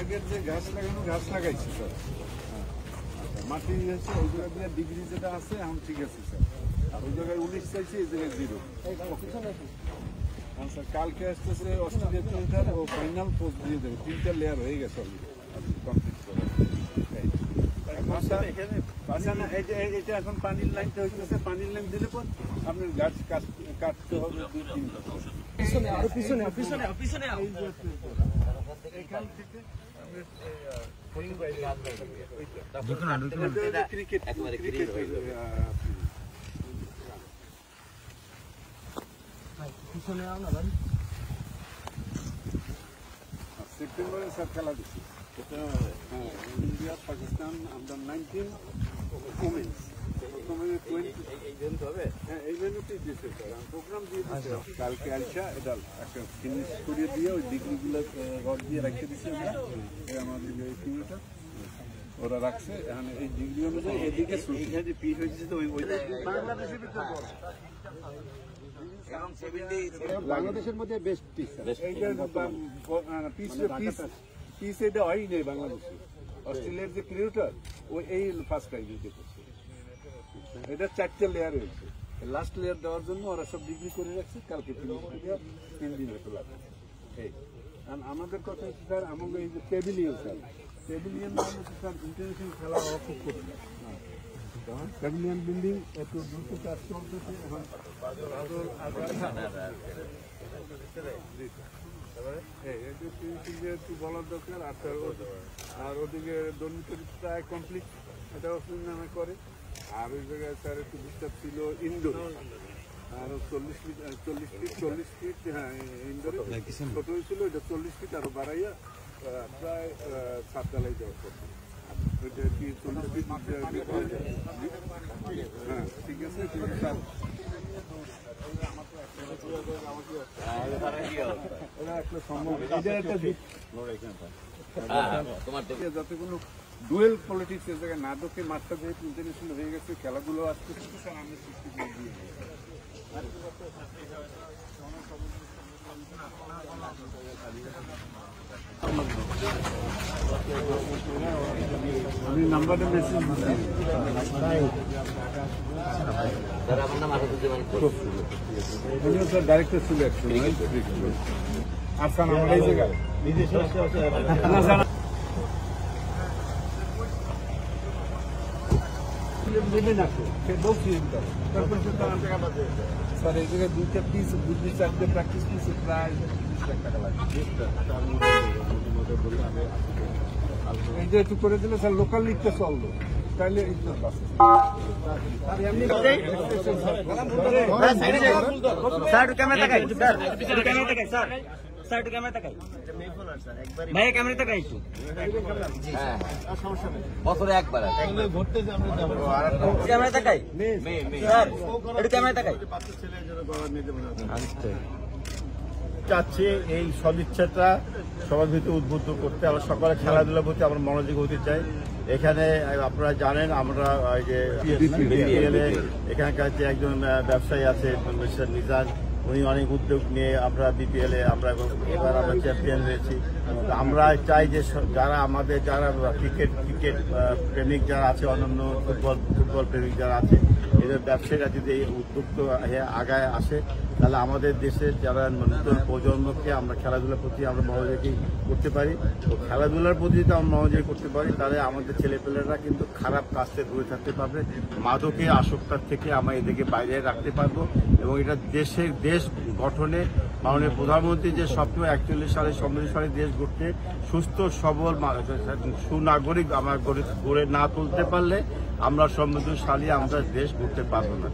আগের যে গাছ লাগানো গাছ লাগাইছি স্যার, মাটি হয়েছে ওই জায়গায় ডিগ্রি যেটা আছে এখন ঠিক আছে স্যার। ওই জায়গায় 19 চাইছি, এই জায়গায় 0। হ্যাঁ স্যার, কালকে আসতেছে অস্ট্রেলিয়া চলটার ও ফাইনাল পোস্ট দিয়ে দেবে। 3টা লেয়ার হয়ে গেছে কমপ্লিট করে। আচ্ছা না, এই যে এটা এখন পানির লাইনটা হইতেছে, পানির লাইন দিলে পর আপনার গাছ কাটতে হবে 2-3টা। পিছনে এখান থেকে সেপ্টেম্বরে স্যার খেলা দিচ্ছি। এটা India Pakistan under 19 women's programme দিয়ে কালকে আইসা এটা একটা ফিনিশ করিয়ে দিয়ে ওই ডিগ্রিগুলো রড দিয়ে রেখে দিচ্ছি আমরা। আমাদের টিমটা ওরা রাখছে এখানে এই ডিগ্রি অনুযায়ী এদিকে পিস হয়েছে। তো বাংলাদেশের ভিতরে বাংলাদেশের মধ্যে বেস্ট পিস পিস এটা হয়ই নেই বাংলাদেশে। অস্ট্রেলিয়ার যে ক্রিয়েটার ও এই ফার্স্ট টাইম দেখেছে। এটা 4টে লেয়ার হয়েছে। লাস্ট লেয়ার দেওয়ার জন্য ওরা সব ডিগ্রি করে রাখছে। কালকে 3 দিন হতে লাগবে। এই আমাদের কথা হচ্ছে স্যার, আমাদের এই যে প্যাভিলিয়ন স্যার, প্যাভিলিয়ন মানে স্যার ইন্টারন্যাশনাল খেলা হওয়া খুব কঠিন। প্যাভিলিয়ন বিল্ডিং একটু দ্রুত কাজ চলতেছে এখন। একটু বলার দরকার। আর ওদিকে ডরমিটরি প্রায় কমপ্লিট, এটাও নামে করে। আর ওই জায়গায় স্যার একটু ডিস্টার্ব ছিল ইনডোর। আর 40 ফিট হ্যাঁ ইনডোরে ছোট হয়েছিল, এটা 40 ফিট আরো বাড়াইয়া প্রায় 7 ঢালাই দেওয়া করছে। ওইটা কি 40 ফিট? হ্যাঁ ঠিক আছে। যাতে কোনো ডুয়েল পলিটিক্স এর জায়গায় না ঢোকে। মাঠটা যেহেতু ইন্টারন্যাশনাল হয়ে গেছে, খেলাগুলো আসতে স্যার আমি সৃষ্টি করে দিয়ে আমি নাম্বারটা মেসেজ দিচ্ছি। স্যার ডাইরেক্টর ছিল আচ্ছা আমার এই জায়গায় স্যার এই জায়গায় 2টা পিস 2-4টে প্র্যাকটিস পিস প্রায় 20 লাখ টাকা লাগবে। এই যে একটু করে দিলে স্যার লোকাল লিগটা চললো, তাহলে বছরে একবার ক্যামেরা তাকাই চাচ্ছি এই সদিচ্ছাটা সবার ভিতরে উদ্বুদ্ধ করতে। আমরা সকালে খেলাধুলার প্রতি আমরা মনোযোগ হতে চাই। এখানে আপনারা জানেন আমরা যে এখানকার যে একজন ব্যবসায়ী আছে মিস্টার মিজান, উনি অনেক উদ্যোগ নিয়ে আমরা বিপিএল আমরা এবার আমরা চ্যাম্পিয়ন হয়েছি। আমরা চাই যে যারা আমাদের যারা ক্রিকেট প্রেমিক যারা আছে, অন্যান্য ফুটবল প্রেমিক যারা আছে, এদের ব্যবসায়ীরা যদি এই উদ্যোক্ত আগায় আসে, তাহলে আমাদের দেশের যারা নতুন প্রজন্মকে আমরা খেলাধুলার প্রতি আমরা মনোযোগী করতে পারি। তো খেলাধুলার প্রতি যদি আমরা মনোযোগী করতে পারি, তাহলে আমাদের ছেলেপেলেরা কিন্তু খারাপ কাজ থেকে দূরে থাকতে পারবে। মাদকের আসক্তার থেকে আমরা এদেরকে বাইরে রাখতে পারবো। এবং এটা দেশ গঠনে মাননীয় প্রধানমন্ত্রী যে স্বপ্ন 41 সালে সমৃদ্ধশালী দেশ গড়তে, সুস্থ সবল সুনাগরিক আমরা গড়ে না তুলতে পারলে আমরা সমৃদ্ধশালী আমরা দেশ গড়তে পারবো না।